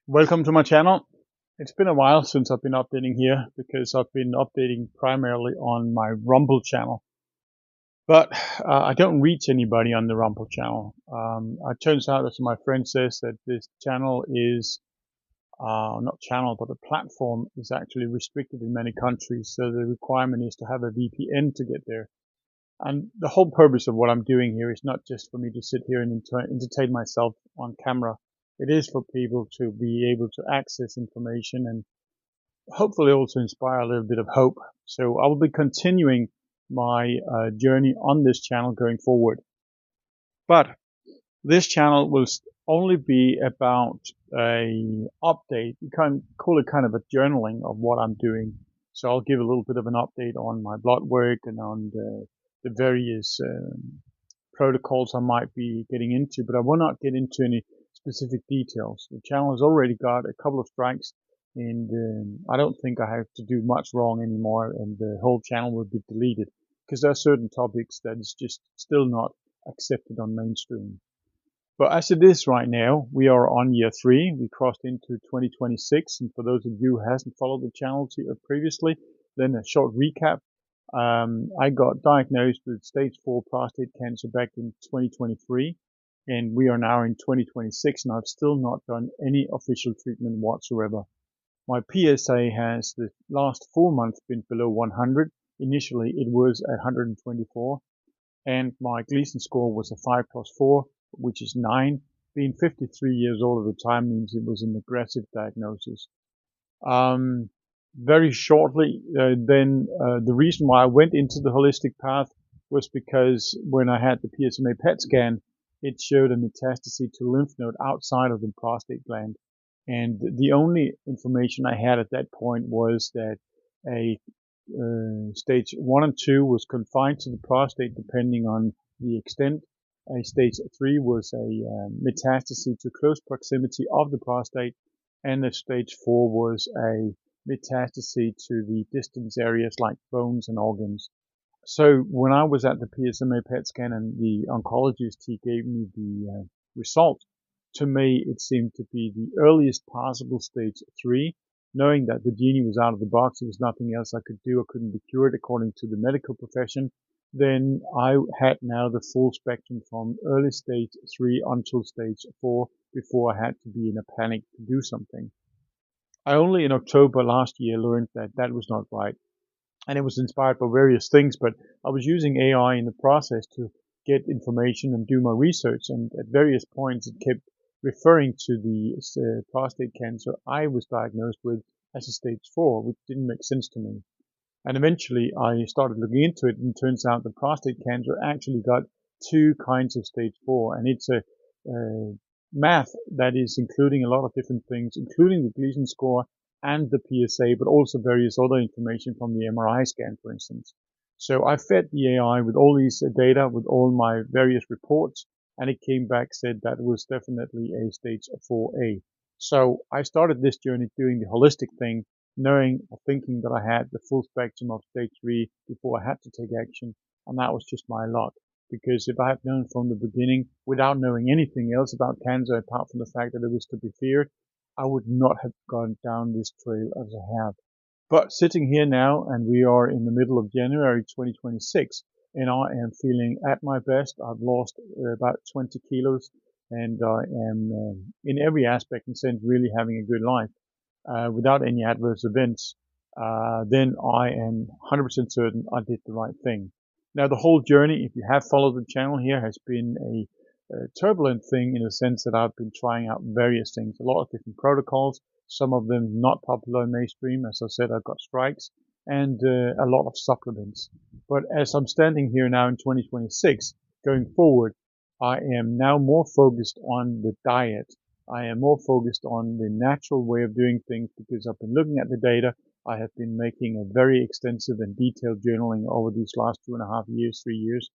Welcome to my channel. It's been a while since I've been updating here because I've been updating primarily on my Rumble channel. But I don't reach anybody on the Rumble channel. It turns out, as my friend says, that this channel is not channel, but the platform is actually restricted in many countries. So the requirement is to have a VPN to get there. And the whole purpose of what I'm doing here is not just for me to sit here and entertain myself on camera. It is for people to be able to access information and hopefully also inspire a little bit of hope. So I will be continuing my journey on this channel going forward. But this channel will only be about a update. You can call it kind of a journaling of what I'm doing. So I'll give a little bit of an update on my blood work and on the various protocols I might be getting into, but I will not get into any specific details. The channel has already got a couple of strikes, and I don't think I have to do much wrong anymore, and the whole channel will be deleted because there are certain topics that is just still not accepted on mainstream. But as it is right now, we are on year 3. We crossed into 2026, and for those of you who hasn't followed the channel previously, then a short recap. I got diagnosed with stage 4 prostate cancer back in 2023, and we are now in 2026, and I've still not done any official treatment whatsoever. My PSA has the last 4 months been below 100. Initially, it was at 124, and my Gleason score was a 5 plus 4, which is 9. Being 53 years old at the time means it was an aggressive diagnosis. Very shortly, the reason why I went into the holistic path was because when I had the PSMA PET scan, it showed a metastasis to lymph node outside of the prostate gland. And the only information I had at that point was that a stage 1 and 2 was confined to the prostate depending on the extent. A stage 3 was a metastasis to close proximity of the prostate, and the stage 4 was a metastasis to the distant areas like bones and organs. So when I was at the PSMA PET scan and the oncologist, he gave me the result, to me it seemed to be the earliest possible stage 3, knowing that the genie was out of the box, there was nothing else I could do, I couldn't be cured according to the medical profession. Then I had now the full spectrum from early stage 3 until stage 4 before I had to be in a panic to do something. I only in October last year learned that that was not right. And it was inspired by various things, but I was using AI in the process to get information and do my research. And at various points, it kept referring to the prostate cancer I was diagnosed with as a stage 4, which didn't make sense to me. And eventually I started looking into it, and it turns out that prostate cancer actually got 2 kinds of stage 4, and it's a math that is including a lot of different things, including the Gleason score and the PSA, but also various other information from the MRI scan, for instance. So I fed the AI with all these data, with all my various reports, and it came back, said that was definitely a stage 4A. So I started this journey doing the holistic thing, knowing or thinking that I had the full spectrum of stage 3 before I had to take action, and that was just my luck. Because if I had known from the beginning, without knowing anything else about cancer apart from the fact that it was to be feared, I would not have gone down this trail as I have. But sitting here now, and we are in the middle of January 2026, and I am feeling at my best. I've lost about 20 kilos, and I am in every aspect and sense really having a good life without any adverse events. Then I am 100% certain I did the right thing. Now, the whole journey, if you have followed the channel here, has been a turbulent thing in the sense that I've been trying out various things, a lot of different protocols, some of them not popular in mainstream. As I said, I've got strikes and a lot of supplements. But as I'm standing here now in 2026, going forward, I am now more focused on the diet. I am more focused on the natural way of doing things because I've been looking at the data. I have been making a very extensive and detailed journaling over these last 2.5 years, 3 years.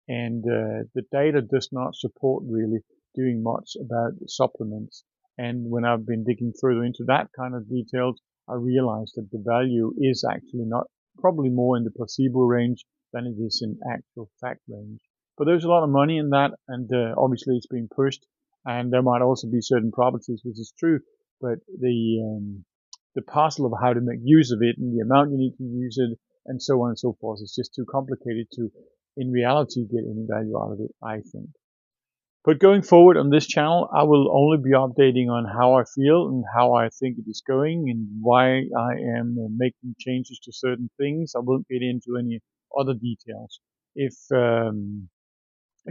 And the data does not support really doing much about supplements. And when I've been digging further into that kind of details, I realized that the value is actually not probably more in the placebo range than it is in actual fact range. But there's a lot of money in that, and obviously it's being pushed. And there might also be certain properties, which is true, but the parcel of how to make use of it and the amount you need to use it and so on and so forth is just too complicated to, in reality, get any value out of it, I think. But going forward on this channel, I will only be updating on how I feel and how I think it is going and why I am making changes to certain things. I won't get into any other details. If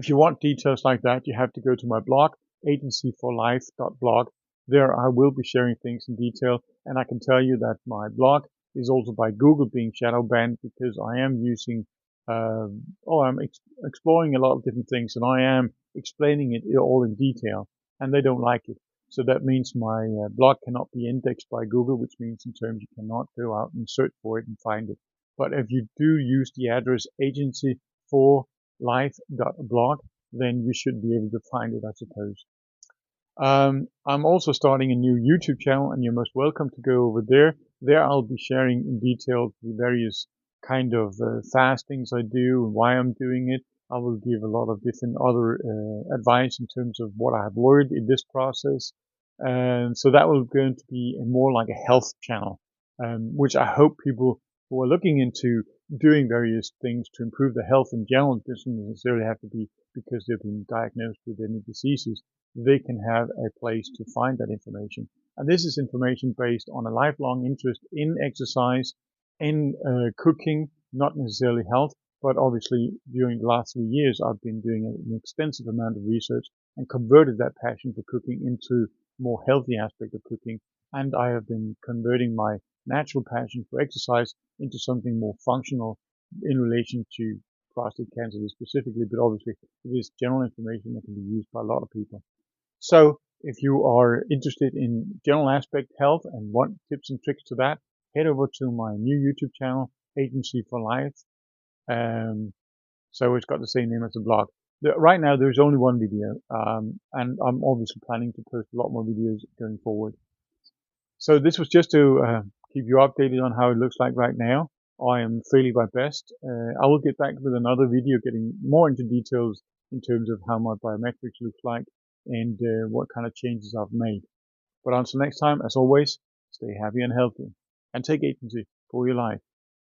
you want details like that, you have to go to my blog, agencyforlife.blog. There I will be sharing things in detail, and I can tell you that my blog is also by Google being shadow banned because I am using, I'm exploring a lot of different things, and I am explaining it all in detail, and they don't like it. So that means my blog cannot be indexed by Google, which means in terms you cannot go out and search for it and find it. But if you do use the address agencyforlife.blog, then you should be able to find it, I suppose. I'm also starting a new YouTube channel, and you're most welcome to go over there. There I'll be sharing in detail the various kind of fastings I do and why I'm doing it. I will give a lot of different other advice in terms of what I have learned in this process. And so that will going to be more like a health channel, which I hope people who are looking into doing various things to improve their health in general, it doesn't necessarily have to be because they've been diagnosed with any diseases, they can have a place to find that information. And this is information based on a lifelong interest in exercise, in cooking, not necessarily health, but obviously during the last 3 years I've been doing an extensive amount of research and converted that passion for cooking into more healthy aspect of cooking. And I have been converting my natural passion for exercise into something more functional in relation to prostate cancer specifically, but obviously it is general information that can be used by a lot of people. So if you are interested in general aspect health and want tips and tricks to that, head over to my new YouTube channel, Agency for Life. So it's got the same name as the blog. Right now there's only one video, and I'm obviously planning to post a lot more videos going forward. So this was just to keep you updated on how it looks like right now. I am failing my best. I will get back with another video getting more into details in terms of how my biometrics looks like and what kind of changes I've made. But until next time, as always, stay happy and healthy and take agency for your life,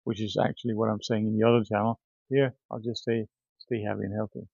which is actually what I'm saying in the other channel. Here, I'll just say stay happy and healthy.